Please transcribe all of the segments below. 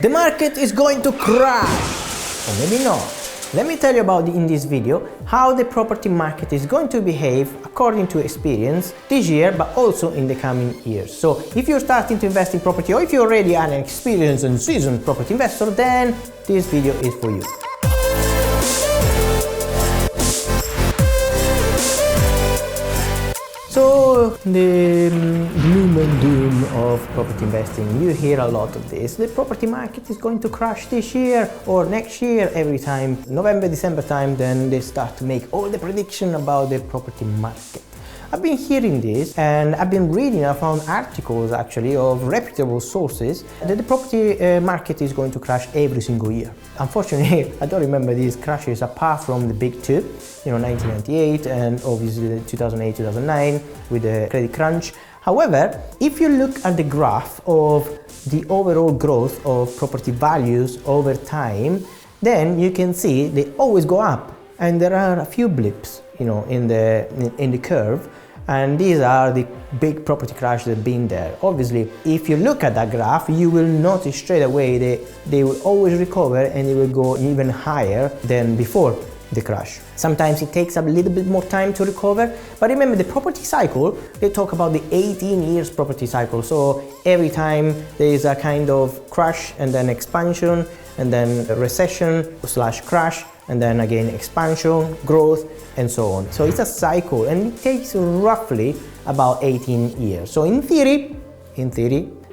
The market is going to crash, or maybe not. Let me tell you about in this video how the property market is going to behave according to experience this year, but also in the coming years. So if you're starting to invest in property, or if you already are an experienced and seasoned property investor, then this video is for you. So the gloom and doom of property investing, you hear a lot of this. The property market is going to crash this year or next year. Every time November, December time, then they start to make all the prediction about the property market. I've been hearing this and I've been reading, I found articles actually of reputable sources that the property market is going to crash every single year. Unfortunately, I don't remember these crashes apart from the big two, 1998 and obviously 2008, 2009 with the credit crunch. However, if you look at the graph of the overall growth of property values over time, then you can see they always go up and there are a few blips in the curve, and these are the big property crashes that have been there. Obviously, if you look at that graph, you will notice straight away they will always recover and they will go even higher than before the crash. Sometimes it takes a little bit more time to recover, but remember the property cycle, they talk about the 18 years property cycle. So every time there is a kind of crash and then expansion and then recession / crash and then again expansion, growth, and so on. So it's a cycle and it takes roughly about 18 years. So in theory,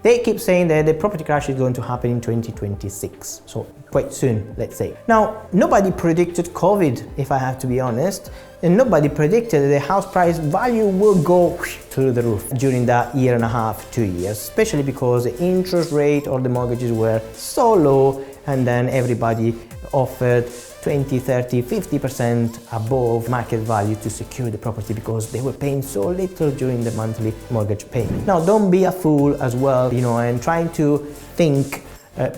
they keep saying that the property crash is going to happen in 2026. So quite soon, let's say. Now, nobody predicted COVID, if I have to be honest, and nobody predicted that the house price value will go through the roof during that year and a half, 2 years, especially because the interest rate or the mortgages were so low and then everybody offered 20, 30, 50% above market value to secure the property because they were paying so little during the monthly mortgage payment. Now, don't be a fool as well, and trying to think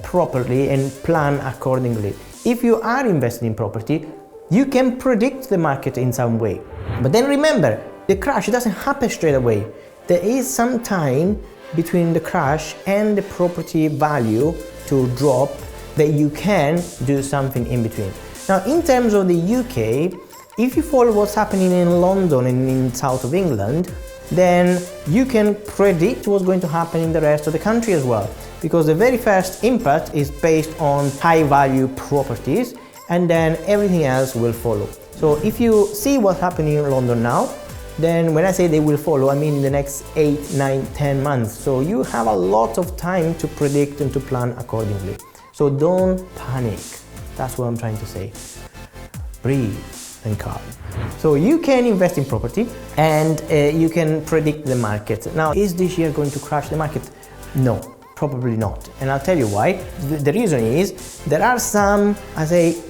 properly and plan accordingly. If you are investing in property, you can predict the market in some way. But then remember, the crash doesn't happen straight away. There is some time between the crash and the property value to drop that you can do something in between. Now, in terms of the UK, if you follow what's happening in London and in south of England, then you can predict what's going to happen in the rest of the country as well. Because the very first impact is based on high value properties and then everything else will follow. So if you see what's happening in London now, then when I say they will follow, I mean in the next 8, 9, 10 months. So you have a lot of time to predict and to plan accordingly. So don't panic. That's what I'm trying to say. Breathe and calm. So you can invest in property and you can predict the market. Now, is this year going to crash the market? No, probably not. And I'll tell you why. The reason is there are some,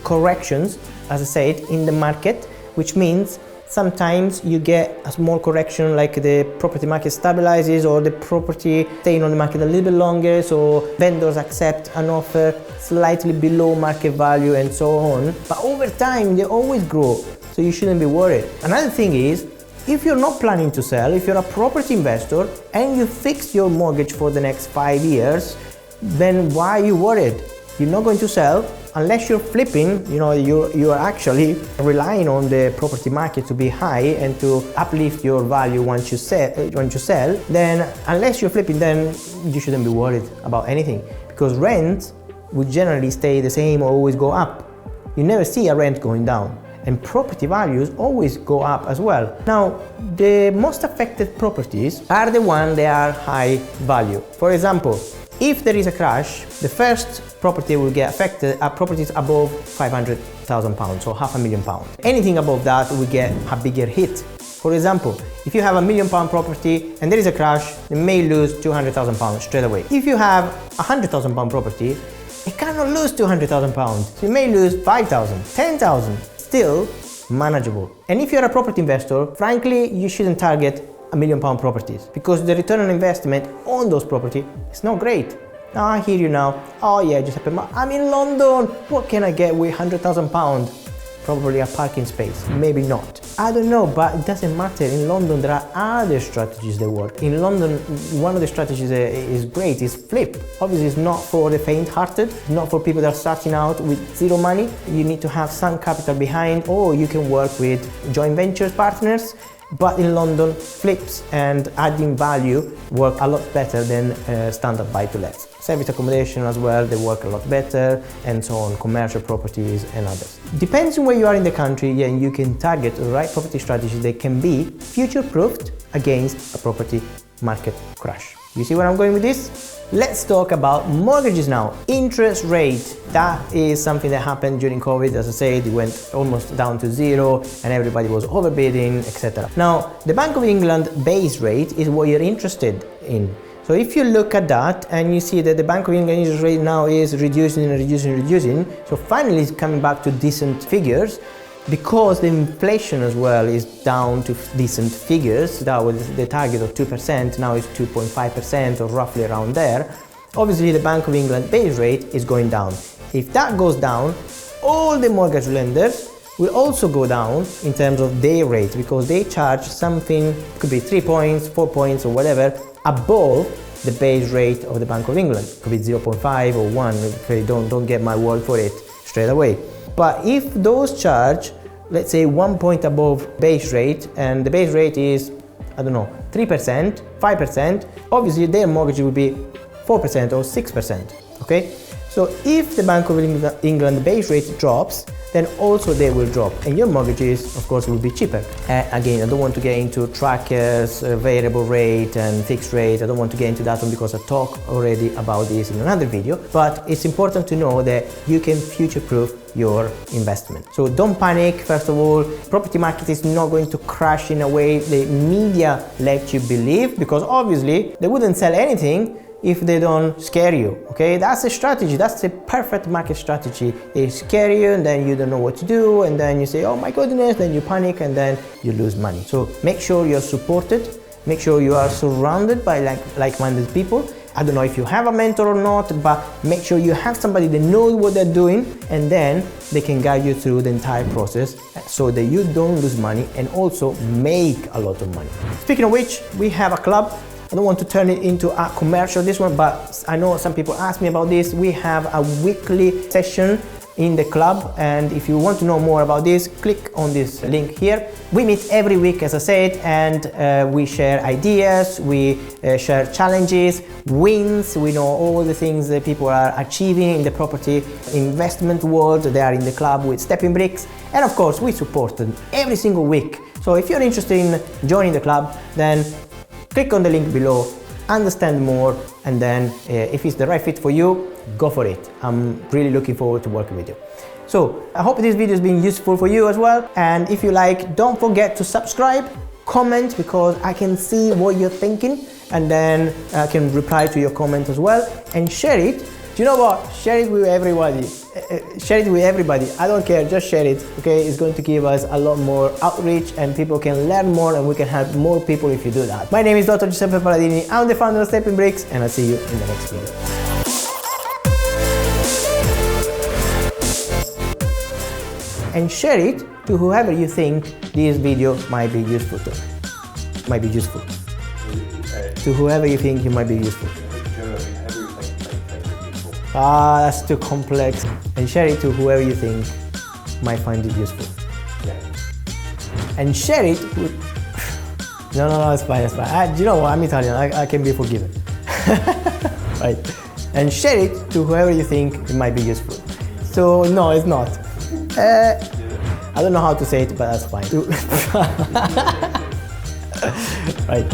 corrections, as I said, in the market, which means sometimes you get a small correction, like the property market stabilizes or the property staying on the market a little bit longer, so vendors accept an offer slightly below market value and so on. But over time, they always grow, so you shouldn't be worried. Another thing is, if you're not planning to sell, if you're a property investor and you fix your mortgage for the next 5 years, then why are you worried? You're not going to sell unless you're flipping, you're actually relying on the property market to be high and to uplift your value once you sell, then unless you're flipping, then you shouldn't be worried about anything, because rent will generally stay the same or always go up. You never see a rent going down, and property values always go up as well. Now, the most affected properties are the ones that are high value. For example, if there is a crash, the first property will get affected are properties above £500,000, so £500,000. Anything above that will get a bigger hit. For example, if you have £1 million property and there is a crash, you may lose £200,000 straight away. If you have £100,000 property, you cannot lose £200,000. So you may lose 5,000, 10,000, still manageable. And if you're a property investor, frankly, you shouldn't target £1 million properties because the return on investment on those properties is not great. Now I hear you now, oh yeah, Giuseppe, I'm in London, what can I get with £100,000 probably a parking space, maybe not. I don't know, but it doesn't matter. In London there are other strategies that work. In London, one of the strategies is great, is flip. Obviously it's not for the faint-hearted, not for people that are starting out with zero money. You need to have some capital behind, or you can work with joint venture partners. But in London, flips and adding value work a lot better than standard buy-to-lets. Service accommodation as well, they work a lot better, and so on, commercial properties and others. Depends on where you are in the country, yeah, you can target the right property strategy that can be future-proofed against a property market crash. You see where I'm going with this? Let's talk about mortgages now. Interest rate, that is something that happened during COVID. As I said, it went almost down to zero and everybody was overbidding, etc. Now, the Bank of England base rate is what you're interested in. So if you look at that and you see that the Bank of England interest rate now is reducing, so finally it's coming back to decent figures, because the inflation as well is down to decent figures. That was the target of 2%, now it's 2.5% or roughly around there. Obviously the Bank of England base rate is going down. If that goes down, all the mortgage lenders will also go down in terms of their rate, because they charge something, could be 3 points, 4 points or whatever, above the base rate of the Bank of England. It could be 0.5 or 1, okay, don't get my word for it straight away. But if those charge, let's say 1 point above base rate, and the base rate is, I don't know, 3%, 5%, obviously their mortgage will be 4% or 6%, okay? So if the Bank of England base rate drops, then also they will drop, and your mortgages, of course, will be cheaper. Again, I don't want to get into trackers, variable rate and fixed rate. I don't want to get into that one because I talked already about this in another video, but it's important to know that you can future-proof your investment. So don't panic. First of all, property market is not going to crash in a way the media let you believe, because obviously they wouldn't sell anything if they don't scare you, okay? That's a strategy, that's a perfect market strategy. They scare you and then you don't know what to do, and then you say, oh my goodness, then you panic and then you lose money. So make sure you're supported, make sure you are surrounded by like-minded people. I don't know if you have a mentor or not, but make sure you have somebody that knows what they're doing, and then they can guide you through the entire process so that you don't lose money and also make a lot of money. Speaking of which, we have a club. I don't want to turn it into a commercial, this one, but I know some people ask me about this. We have a weekly session in the club, and if you want to know more about this, click on this link here. We meet every week, as I said, and we share ideas, we share challenges, wins. We know all the things that people are achieving in the property investment world. They are in the club with stepping bricks, and of course we support them every single week. So if you're interested in joining the club, then click on the link below, understand more, and then if it's the right fit for you, go for it. I'm really looking forward to working with you. So I hope this video has been useful for you as well, and if you like, don't forget to subscribe, comment, because I can see what you're thinking, and then I can reply to your comment as well, and share it. Do you know what? Share it with everybody. Share it with everybody. I don't care, just share it, okay? It's going to give us a lot more outreach, and people can learn more, and we can help more people if you do that. My name is Dr. Giuseppe Paladini. I'm the founder of Stepping Bricks, and I'll see you in the next video. And share it to whoever you think this video might be useful to. To whoever you think it might be useful. Ah, that's too complex. And share it to whoever you think might find it useful. Yeah. And share it with... No, it's fine, it's fine. Do you know what? I'm Italian, I can be forgiven. Right. And share it to whoever you think it might be useful. So, no, it's not. I don't know how to say it, but that's fine. Right.